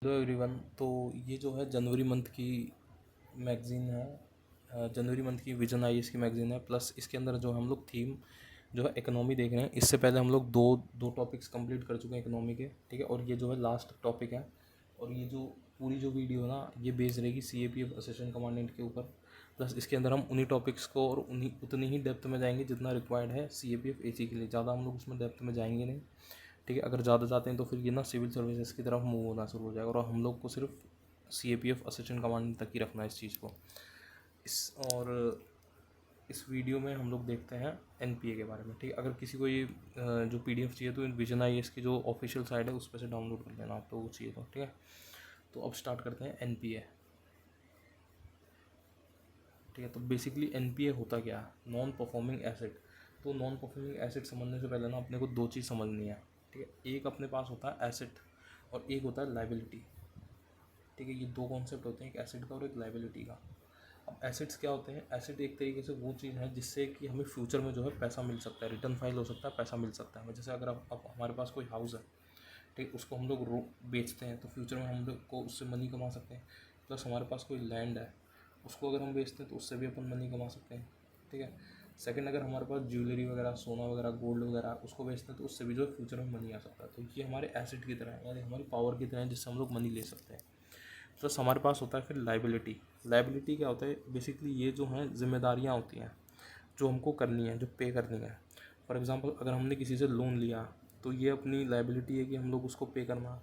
Hello everyone. तो ये जो है जनवरी मंथ की मैगज़ीन है। जनवरी मंथ की विजन आईएएस की मैगज़ीन है। प्लस इसके अंदर जो हम लोग थीम जो है इकोनॉमी देख रहे हैं। इससे पहले हम लोग दो टॉपिक्स कंप्लीट कर चुके हैं इकोनॉमी के, ठीक है। और ये जो है लास्ट टॉपिक है। और ये जो पूरी जो वीडियो है ना, ये बेस रहेगी सीएपीएफ असिस्टेंट कमांडेंट के ऊपर। प्लस इसके अंदर हम उन्हीं टॉपिक्स को और उतनी ही डेप्थ में जाएंगे जितना रिक्वायर्ड है सीएपीएफ एसी के लिए। ज़्यादा हम लोग उसमें डेप्थ में जाएंगे नहीं, ठीक है। अगर ज़्यादा जाते हैं तो फिर ये ना सिविल सर्विसेज की तरफ मूव होना शुरू हो जाएगा, और हम लोग को सिर्फ सीएपीएफ असिस्टेंट कमांडेंट तक ही रखना है इस चीज़ को। इस वीडियो में हम लोग देखते हैं एनपीए के बारे में, ठीक है। अगर किसी को ये जो पीडीएफ चाहिए तो विजन आईएएस की जो ऑफिशियल साइट है उस पर से डाउनलोड कर लेना आप, तो वो चाहिए तो, ठीक है। तो अब स्टार्ट करते हैं एनपीए, ठीक है। तो बेसिकली एनपीए होता क्या है? Non performing asset. तो नॉन परफॉर्मिंग एसेट समझने से पहले ना अपने को दो चीज़ समझनी है, ठीक है। एक अपने पास होता है एसेट और एक होता है लाइबिलिटी, ठीक है। ये दो कॉन्सेप्ट होते हैं, एक एसेट का और एक लाइबिलिटी का। अब एसेट्स क्या होते हैं? एसेट एक तरीके से वो चीज़ है जिससे कि हमें फ्यूचर में जो है पैसा मिल सकता है, रिटर्न फाइल हो सकता है, पैसा मिल सकता है। जैसे अगर अब हमारे पास कोई हाउस है, ठीक, उसको हम लोग बेचते हैं तो फ्यूचर में हम लोग को उससे मनी कमा सकते हैं। प्लस हमारे पास कोई लैंड है, उसको अगर हम बेचते हैं तो उससे भी अपन मनी कमा सकते हैं, ठीक है। सेकंड, अगर हमारे पास ज्वेलरी वगैरह, सोना वगैरह, गोल्ड वगैरह उसको बेचते हैं तो उससे भी जो है फ्यूचर में मनी आ सकता है। तो ये हमारे एसेट की तरह है, यानी हमारी पावर की तरह है जिससे हम लोग मनी ले सकते हैं। प्लस हमारे पास होता है फिर लाइबिलिटी। लाइबिलिटी क्या होता है? बेसिकली ये जो हैं जिम्मेदारियाँ होती हैं जो हमको करनी है, जो पे करनी है। फॉर एग्ज़ाम्पल, अगर हमने किसी से लोन लिया तो ये अपनी लाइबिलिटी है कि हम लोग उसको पे करना,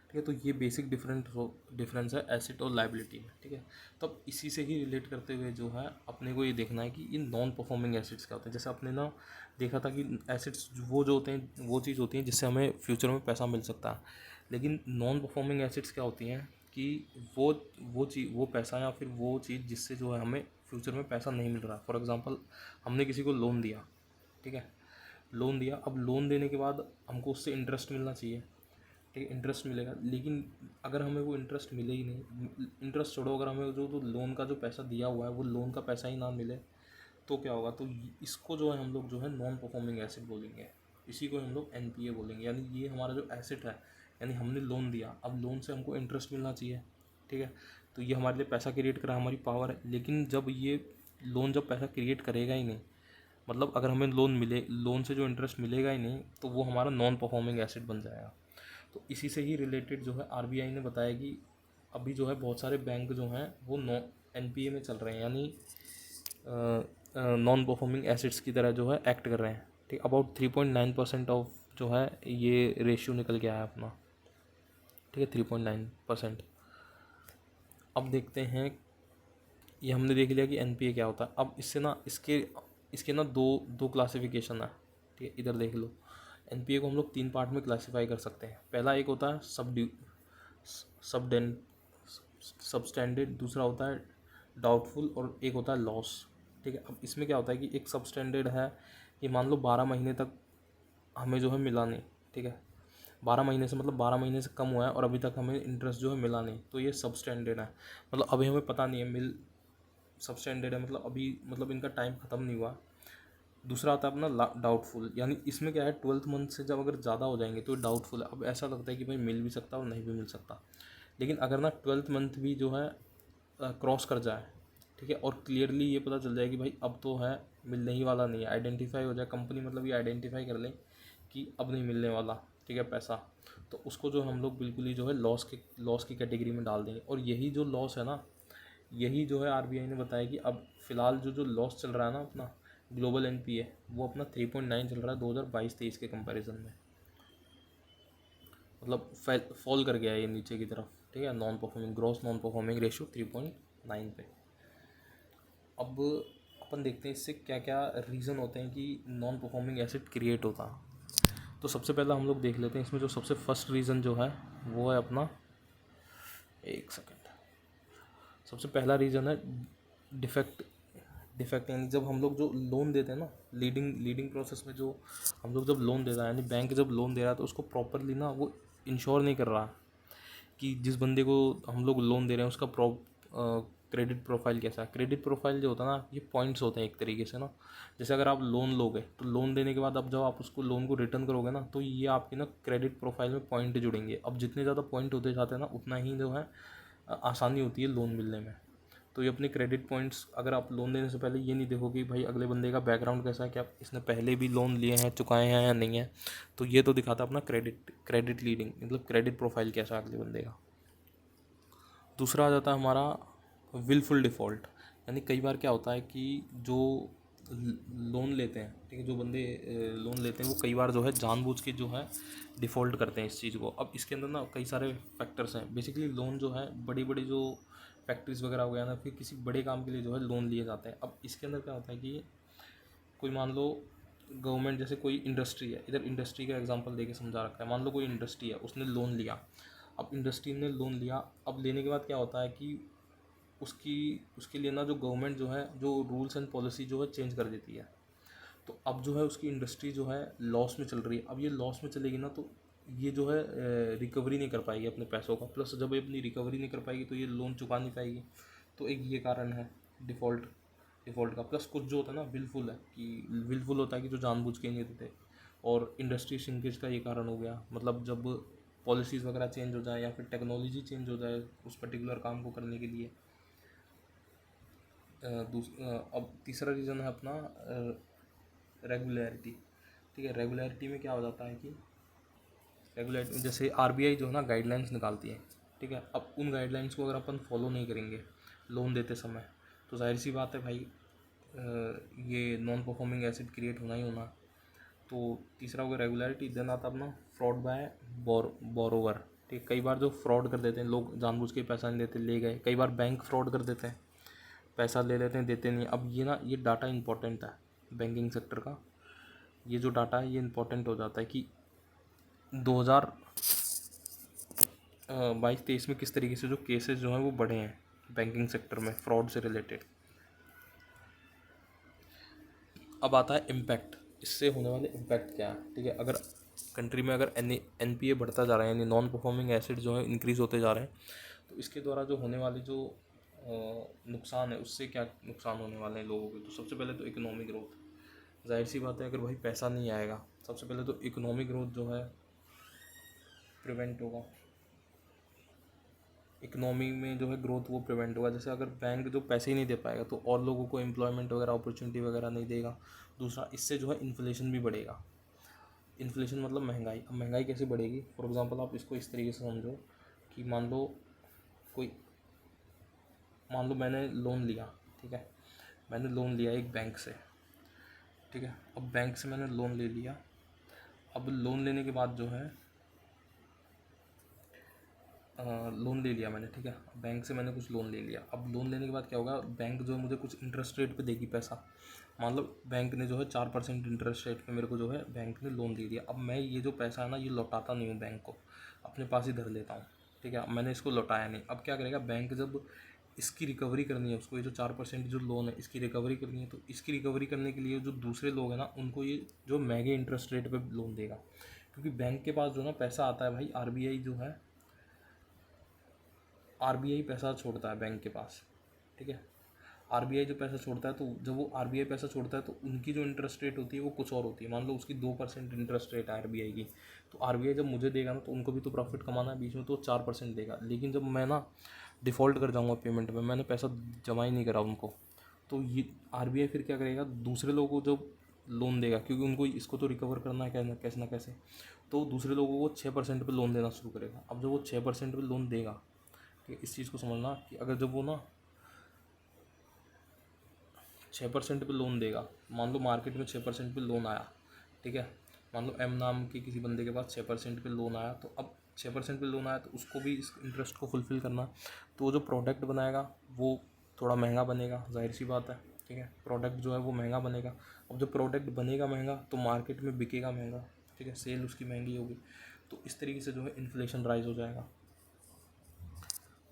ठीक है। तो ये बेसिक डिफरेंस है एसेट और लाइबिलिटी में, ठीक है। तो अब इसी से ही रिलेट करते हुए जो है अपने को ये देखना है कि इन नॉन परफॉर्मिंग एसेट्स क्या होते हैं। जैसे अपने ना देखा था कि एसेट्स वो जो होते हैं वो चीज़ होती हैं जिससे हमें फ्यूचर में पैसा मिल सकता है। लेकिन नॉन परफॉर्मिंग एसेट्स क्या होती हैं कि वो पैसा या फिर वो चीज़ जिससे जो है हमें फ्यूचर में पैसा नहीं मिल रहा। फॉर एग्ज़ाम्पल, हमने किसी को लोन दिया, ठीक है। लोन दिया, अब लोन देने के बाद हमको उससे इंटरेस्ट मिलना चाहिए, ठीक है। इंटरेस्ट मिलेगा, लेकिन अगर हमें वो इंटरेस्ट मिले ही नहीं, इंटरेस्ट छोड़ो, अगर हमें जो लोन का जो पैसा दिया हुआ है वो लोन का पैसा ही ना मिले तो क्या होगा? तो इसको जो है हम लोग जो है नॉन परफॉर्मिंग एसेट बोलेंगे। इसी को हम लोग एनपीए बोलेंगे। यानी ये हमारा जो एसेट है, यानी हमने लोन दिया, अब लोन से हमको इंटरेस्ट मिलना चाहिए, ठीक है। तो ये हमारे लिए पैसा क्रिएट करा, हमारी पावर है। लेकिन जब ये लोन जब पैसा क्रिएट करेगा ही नहीं, मतलब अगर हमें लोन मिले, लोन से जो इंटरेस्ट मिलेगा ही नहीं, तो वो हमारा नॉन परफॉर्मिंग एसेट बन जाएगा। तो इसी से ही रिलेटेड जो है आरबीआई ने बताया कि अभी जो है बहुत सारे बैंक जो हैं वो एनपीए में चल रहे हैं, यानी नॉन परफॉर्मिंग एसेट्स की तरह जो है एक्ट कर रहे हैं, ठीक। अबाउट 3.9% ऑफ जो है ये रेशियो निकल के आया अपना, ठीक है, 3.9%। अब देखते हैं, ये हमने देख लिया कि एनपीए क्या होता है। अब इससे ना इसके इसके ना दो दो क्लासिफिकेशन है, ठीक है। इधर देख लो, एनपीए को हम लोग तीन पार्ट में क्लासीफाई कर सकते हैं। पहला एक होता है सबडेन सबस्टैंडर्ड, दूसरा होता है डाउटफुल, और एक होता है लॉस, ठीक है। अब इसमें क्या होता है कि एक सबस्टैंडर्ड है कि मान लो 12 महीने तक हमें जो है मिला नहीं, ठीक है। 12 महीने से मतलब 12 महीने से कम हुआ है और अभी तक हमें इंटरेस्ट जो है मिला नहीं, तो ये सबस्टैंडर्ड है। मतलब अभी हमें पता नहीं है मिल सबस्टैंडर्ड है, मतलब अभी मतलब इनका टाइम ख़त्म नहीं हुआ। दूसरा आता है अपना डाउटफुल, यानी इसमें क्या है, 12th मंथ से जब अगर ज़्यादा हो जाएंगे तो डाउटफुल है। अब ऐसा लगता है कि भाई मिल भी सकता है और नहीं भी मिल सकता। लेकिन अगर ना 12th मंथ भी जो है क्रॉस कर जाए, ठीक है, और क्लियरली ये पता चल जाए कि भाई अब तो है, मिलने ही वाला नहीं है, आइडेंटिफाई हो जाए कंपनी, मतलब ये आइडेंटिफाई कर लें कि अब नहीं मिलने वाला, ठीक है, पैसा, तो उसको जो हम लोग बिल्कुल ही जो है लॉस की कैटेगरी में डाल देंगे। और यही जो लॉस है ना, यही जो है आरबीआई ने बताया कि अब फ़िलहाल जो लॉस चल रहा है ना अपना ग्लोबल एनपीए, वो अपना 3.9 चल रहा है 2022-23 के कंपैरिजन में। मतलब फॉल कर गया है ये नीचे की तरफ, ठीक है। ग्रॉस नॉन परफॉर्मिंग रेशियो 3.9 पे। अब अपन देखते हैं इससे क्या क्या रीज़न होते हैं कि नॉन परफॉर्मिंग एसेट क्रिएट होता। तो सबसे पहला हम लोग देख लेते हैं इसमें जो सबसे फर्स्ट रीज़न जो है वो है अपना, एक सेकेंड, सबसे पहला रीज़न है डिफेक्ट। डिफेक्ट यानी जब हम लोग जो लोन देते हैं ना, लीडिंग प्रोसेस में जो हम लोग जब लोन देता है, यानी बैंक जब लोन दे रहा है तो उसको प्रॉपरली ना वो इंश्योर नहीं कर रहा कि जिस बंदे को हम लोग लोन दे रहे हैं उसका क्रेडिट प्रोफाइल कैसा है। क्रेडिट प्रोफाइल जो होता है ना, ये पॉइंट्स होते हैं एक तरीके से ना। जैसे अगर आप लोन लोगे तो लोन देने के बाद अब जब आप उसको लोन को रिटर्न करोगे ना, तो ये आपकी ना क्रेडिट प्रोफाइल में पॉइंट जुड़ेंगे। अब जितने ज़्यादा पॉइंट होते जाते हैं ना, उतना ही जो है आसानी होती है लोन मिलने में। तो ये अपने क्रेडिट पॉइंट्स, अगर आप लोन देने से पहले ये नहीं देखो कि भाई अगले बंदे का बैकग्राउंड कैसा है, कि आप इसने पहले भी लोन लिए हैं, चुकाए हैं या नहीं है, तो ये तो दिखाता है अपना क्रेडिट लीडिंग, मतलब क्रेडिट प्रोफाइल कैसा है अगले बंदे का। दूसरा आ जाता है हमारा विलफुल डिफ़ॉल्ट। यानी कई बार क्या होता है कि जो लोन लेते हैं, ठीक है, जो बंदे लोन लेते हैं वो कई बार जो है जानबूझ के जो है डिफ़ॉल्ट करते हैं इस चीज़ को। अब इसके अंदर ना कई सारे फैक्टर्स हैं। बेसिकली लोन जो है बड़ी बड़ी जो फैक्ट्रीज वगैरह हो गया ना, फिर किसी बड़े काम के लिए जो है लोन लिए जाते हैं। अब इसके अंदर क्या होता है कि कोई मान लो गवर्नमेंट, जैसे कोई इंडस्ट्री है, इधर इंडस्ट्री का एग्जांपल देके समझा रखा है। मान लो कोई इंडस्ट्री है, उसने लोन लिया। अब इंडस्ट्री ने लोन लिया, अब लेने के बाद क्या होता है कि उसकी उसके लिए ना जो गवर्नमेंट जो है जो रूल्स एंड पॉलिसी जो है चेंज कर देती है। तो अब जो है उसकी इंडस्ट्री जो है लॉस में चल रही है। अब ये लॉस में चलेगी ना, तो ये जो है रिकवरी नहीं कर पाएगी अपने पैसों का। प्लस जब ये अपनी रिकवरी नहीं कर पाएगी तो ये लोन चुका नहीं पाएगी। तो एक ये कारण है डिफ़ॉल्ट का। प्लस कुछ जो होता है ना विलफुल है, कि विलफुल होता है कि जो जानबूझ के नहीं देते। और इंडस्ट्री श्रिंकेज का ये कारण हो गया, मतलब जब पॉलिसीज़ वगैरह चेंज हो जाए या फिर टेक्नोलॉजी चेंज हो जाए उस पर्टिकुलर काम को करने के लिए। अब तीसरा रीज़न है अपना रेगुलरिटी। ठीक है, रेगुलरिटी में क्या हो जाता है कि रेगुलरिटी जैसे आरबीआई जो है ना गाइडलाइंस निकालती है। ठीक है, अब उन गाइडलाइंस को अगर अपन फॉलो नहीं करेंगे लोन देते समय, तो जाहिर सी बात है भाई ये नॉन परफॉर्मिंग एसेट क्रिएट होना ही होना। तो तीसरा हो गया रेगुलरिटी। देन आता अपना फ्रॉड बाय बोरोवर। ठीक, कई बार जो फ्रॉड कर देते हैं लोग, जानबूझ के पैसा नहीं देते, ले गए। कई बार बैंक फ्रॉड कर देते हैं, पैसा ले लेते हैं, देते नहीं। अब ये ना ये डाटा इंपॉर्टेंट है बैंकिंग सेक्टर का। ये जो डाटा है ये इंपॉर्टेंट हो जाता है कि 2022-23 में किस तरीके से जो केसेस जो हैं वो बढ़े हैं बैंकिंग सेक्टर में फ्रॉड से रिलेटेड। अब आता है इम्पैक्ट, इससे होने वाले इम्पैक्ट क्या है। ठीक है, अगर कंट्री में अगर एनपीए बढ़ता जा रहा है, यानी नॉन परफॉर्मिंग एसेट जो है इंक्रीज़ होते जा रहे हैं, तो इसके द्वारा जो होने वाली जो नुकसान है, उससे क्या नुकसान होने वाले हैं लोगों के। तो सबसे पहले तो इकोनॉमिक ग्रोथ। जाहिर सी बात है अगर भाई पैसा नहीं आएगा, सबसे पहले तो इकोनॉमिक ग्रोथ जो है प्रिवेंट होगा। इकोनॉमी में जो है ग्रोथ वो प्रिवेंट होगा। जैसे अगर बैंक जो पैसे ही नहीं दे पाएगा तो और लोगों को एम्प्लॉयमेंट वगैरह अपॉर्चुनिटी वगैरह नहीं देगा। दूसरा, इससे जो है इन्फ्लेशन भी बढ़ेगा। इन्फ्लेशन मतलब महंगाई। अब महंगाई कैसे बढ़ेगी, फॉर एग्जांपल आप इसको इस तरीके से समझो कि कोई मान लो मैंने लोन लिया। ठीक है, मैंने लोन लिया एक बैंक से। ठीक है, अब बैंक से मैंने लोन ले लिया। अब लोन लेने के बाद जो है लोन ले लिया मैंने। ठीक है, बैंक से मैंने कुछ लोन ले लिया। अब लोन लेने के बाद क्या होगा, बैंक जो है मुझे कुछ इंटरेस्ट रेट पे देगी पैसा। मान लो बैंक ने जो है 4% इंटरेस्ट रेट पे मेरे को जो है बैंक ने लोन दे दिया। अब मैं ये जो पैसा है ना ये लौटाता नहीं हूँ बैंक को, अपने पास ही धर लेता हूँ। ठीक है, मैंने इसको लौटाया नहीं। अब क्या करेगा बैंक, जब इसकी रिकवरी करनी है उसको, ये जो 4% जो लोन है इसकी रिकवरी करनी है, तो इसकी रिकवरी करने के लिए जो दूसरे लोग हैं ना उनको ये जो महंगे इंटरेस्ट रेट पे लोन देगा। क्योंकि बैंक के पास जो ना पैसा आता है भाई, आरबीआई पैसा छोड़ता है बैंक के पास। ठीक है, आरबीआई जो पैसा छोड़ता है, तो जब वो आरबीआई पैसा छोड़ता है तो उनकी जो इंटरेस्ट रेट होती है वो कुछ और होती है। मान लो उसकी 2% इंटरेस्ट रेट है आरबीआई की, तो आरबीआई जब मुझे देगा ना तो उनको भी तो प्रॉफिट कमाना है बीच में, तो 4% देगा। लेकिन जब मैं ना डिफ़ॉल्ट कर जाऊँगा पेमेंट में, मैंने पैसा जमा ही नहीं करा उनको, तो ये आरबीआई फिर क्या करेगा, दूसरे लोगों को जब लोन देगा, क्योंकि उनको इसको तो रिकवर करना है कैसे ना कैसे, तो दूसरे लोगों को 6% पे लोन देना शुरू करेगा। अब जब वो 6% पे लोन देगा, ठीक है, इस चीज़ को समझना कि अगर जब वो ना 6% पे लोन देगा, मान लो मार्केट में 6% पे लोन आया। ठीक है, मान लो एम नाम के किसी बंदे के पास 6% पे लोन आया, तो अब 6% पे लोन आया तो उसको भी इस इंटरेस्ट को फुलफ़िल करना। तो वो जो प्रोडक्ट बनाएगा वो थोड़ा महंगा बनेगा, जाहिर सी बात है। ठीक है, प्रोडक्ट जो है वो महंगा बनेगा। अब जब प्रोडक्ट बनेगा महंगा तो मार्केट में बिकेगा महंगा। ठीक है, सेल उसकी महंगी होगी, तो इस तरीके से जो है इन्फ्लेशन राइज हो जाएगा।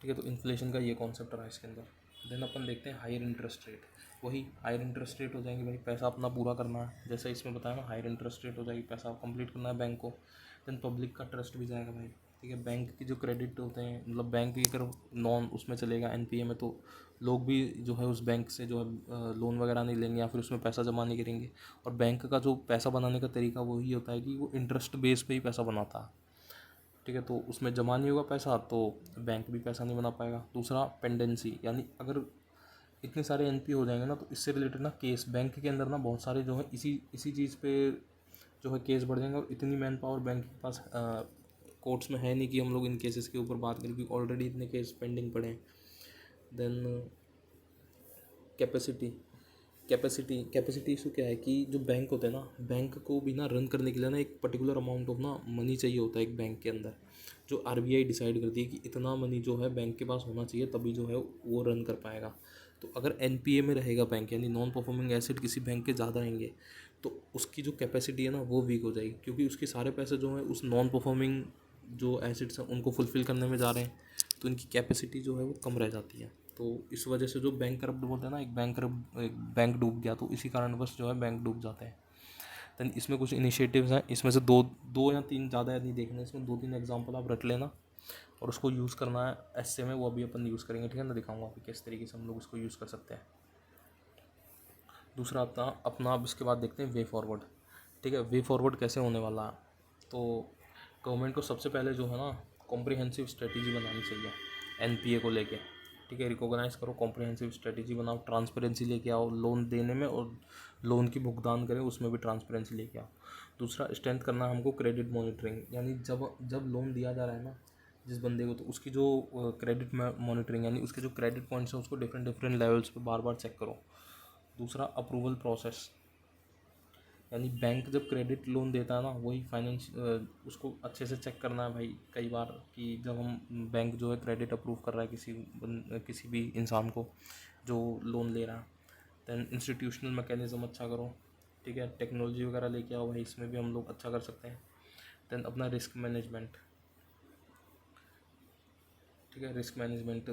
ठीक है, तो इन्फ्लेशन का ये कॉन्सेप्ट रहा इसके अंदर। देन अपन देखते हैं हायर इंटरेस्ट रेट। वही हायर इंटरेस्ट रेट हो जाएंगे भाई, पैसा अपना पूरा करना है, जैसे इसमें बताया ना हायर इंटरेस्ट रेट हो जाएगी, पैसा कंप्लीट करना है बैंक को। देन पब्लिक का ट्रस्ट भी जाएगा भाई। ठीक ठीक है। बैंक की जो क्रेडिट होते हैं, मतलब बैंक की अगर नॉन उसमें चलेगा एनपीए में, तो लोग भी जो है उस बैंक से जो है लोन वगैरह नहीं लेंगे या फिर उसमें पैसा जमा नहीं करेंगे। और बैंक का जो पैसा बनाने का तरीका वही होता है कि वो इंटरेस्ट बेस पे ही पैसा बनाता है, ठीक है। तो उसमें जमा नहीं होगा पैसा तो बैंक भी पैसा नहीं बना पाएगा। दूसरा पेंडेंसी, यानी अगर इतने सारे एनपीए हो जाएंगे ना, तो इससे रिलेटेड ना केस बैंक के अंदर ना बहुत सारे जो है इसी इसी चीज़ पे जो है केस बढ़ जाएंगे। और इतनी मैन पावर बैंक के पास कोर्ट्स में है नहीं कि हम लोग इन केसेस के ऊपर बात करें, क्योंकि ऑलरेडी इतने केस पेंडिंग पड़े हैं। देन कैपेसिटी कैपेसिटी इशू क्या है कि जो बैंक होते हैं ना, बैंक को भी ना रन करने के लिए ना एक पर्टिकुलर अमाउंट ऑफ ना मनी चाहिए होता है एक बैंक के अंदर, जो आरबीआई डिसाइड करती है कि इतना मनी जो है बैंक के पास होना चाहिए, तभी जो है वो रन कर पाएगा। तो अगर एनपीए में रहेगा बैंक, यानी नॉन परफॉर्मिंग एसेट किसी बैंक के ज़्यादा रहेंगे, तो उसकी जो कैपेसिटी है ना वो वीक हो जाएगी, क्योंकि उसके सारे पैसे जो है उस नॉन परफॉर्मिंग जो एसेट्स हैं उनको फुलफ़िल करने में जा रहे हैं, तो इनकी कैपेसिटी जो है वो कम रह जाती है। तो इस वजह से जो बैंक करप्ट बोलते हैं ना, एक बैंक डूब गया, तो इसी कारणवश जो है बैंक डूब जाते हैं। देन इसमें कुछ इनिशिएटिव्स हैं, इसमें से दो दो या तीन, ज़्यादा नहीं देखना, इसमें 2-3 एग्जांपल आप रट लेना और उसको यूज़ करना है एसए में, वो अभी अपन यूज़ करेंगे, ठीक है ना। दिखाऊंगा आपको किस तरीके से हम लोग उसको यूज़ कर सकते हैं। दूसरा अपना अब इसके बाद देखते हैं वे फॉरवर्ड, ठीक है। वे फॉरवर्ड कैसे होने वाला है, तो गवर्नमेंट को सबसे पहले जो है ना कॉम्प्रिहेंसिव स्ट्रेटजी बनानी चाहिए एनपीए को लेके, ठीक है। रिकॉग्नाइज़ करो, कॉम्प्रिहेंसिव स्ट्रेटजी बनाओ, ट्रांसपेरेंसी लेके आओ लोन देने में, और लोन की भुगतान करें उसमें भी ट्रांसपेरेंसी लेके आओ। दूसरा स्ट्रेंथ करना है हमको क्रेडिट मॉनिटरिंग, यानी जब जब लोन दिया जा रहा है ना जिस बंदे को, तो उसकी जो क्रेडिट मॉनिटरिंग, यानी उसके जो क्रेडिट पॉइंट्स हैं उसको डिफरेंट डिफरेंट लेवल्स पे बार बार चेक करो। दूसरा अप्रूवल प्रोसेस, यानी बैंक जब क्रेडिट लोन देता है ना, वही फाइनेंस उसको अच्छे से चेक करना है भाई। कई बार कि जब हम बैंक जो है क्रेडिट अप्रूव कर रहा है किसी भी इंसान को जो लोन ले रहा है, दैन इंस्टीट्यूशनल मैकेनिज़्म अच्छा करो, ठीक है। टेक्नोलॉजी वगैरह लेके आओ भाई, इसमें भी हम लोग अच्छा कर सकते हैं। दैन अपना रिस्क मैनेजमेंट, ठीक है। रिस्क मैनेजमेंट,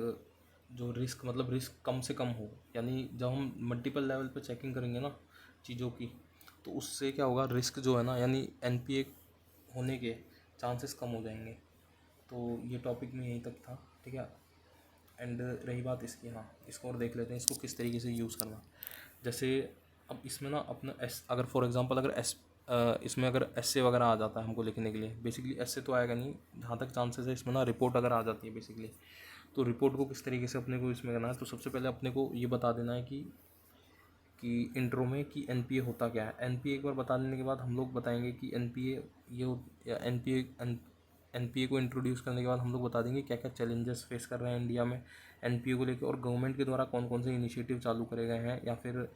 जो रिस्क मतलब रिस्क कम से कम हो, यानी जब हम मल्टीपल लेवल पे चेकिंग करेंगे ना चीज़ों की, तो उससे क्या होगा, रिस्क जो है ना, यानी एनपीए होने के चांसेस कम हो जाएंगे। तो ये टॉपिक में यहीं तक था, ठीक है। एंड रही बात इसकी, हाँ इसको और देख लेते हैं, इसको किस तरीके से यूज़ करना। जैसे अब इसमें ना अपना एस, अगर फॉर एग्जांपल अगर एस इसमें अगर एसए वगैरह आ जाता है हमको लिखने के लिए, बेसिकली एसए तो आएगा नहीं जहाँ तक चांसेस है, इसमें ना रिपोर्ट अगर आ जाती है बेसिकली, तो रिपोर्ट को किस तरीके से अपने को इसमें करना है। तो सबसे पहले अपने को ये बता देना है कि इंट्रो में कि एनपीए होता क्या है। एनपीए एक बार बता देने के बाद हम लोग बताएंगे कि एनपीए या एनपीए को इंट्रोड्यूस करने के बाद हम लोग बता देंगे क्या क्या चैलेंजेस फेस कर रहे हैं इंडिया में एनपीए को लेकर, और गवर्नमेंट के द्वारा कौन कौन से इनिशिएटिव चालू करे गए हैं, या फिर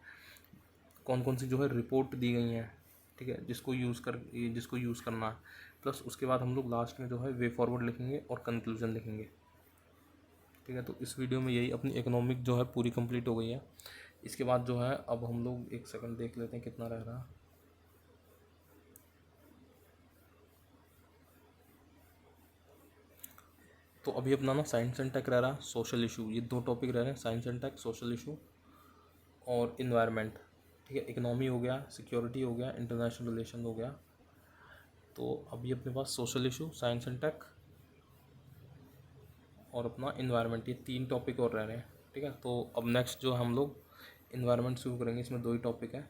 कौन कौन सी जो है रिपोर्ट दी गई हैं, ठीक है, जिसको यूज़ करना है। प्लस उसके बाद हम लोग लास्ट में जो है वे फॉरवर्ड लिखेंगे और कंक्लूजन लिखेंगे, ठीक है। तो इस वीडियो में यही अपनी इकोनॉमिक जो है पूरी कंप्लीट हो गई है। इसके बाद जो है अब हम लोग एक सेकंड देख लेते हैं कितना रह रहा है। तो अभी अपना ना साइंस एंड टेक रह रहा है, सोशल इशू, ये 2 टॉपिक रह रहे हैं, science and tech, social issue और इन्वायरमेंट, ठीक है। इकोनॉमी हो गया, सिक्योरिटी हो गया, इंटरनेशनल रिलेशन हो गया। तो अभी अपने पास social issue, science and tech और अपना इन्वायरमेंट, ये 3 टॉपिक और रह रहे हैं, ठीक है। तो अब नेक्स्ट जो हम लोग इन्वायरमेंट शुरू करेंगे, इसमें 2 ही टॉपिक है।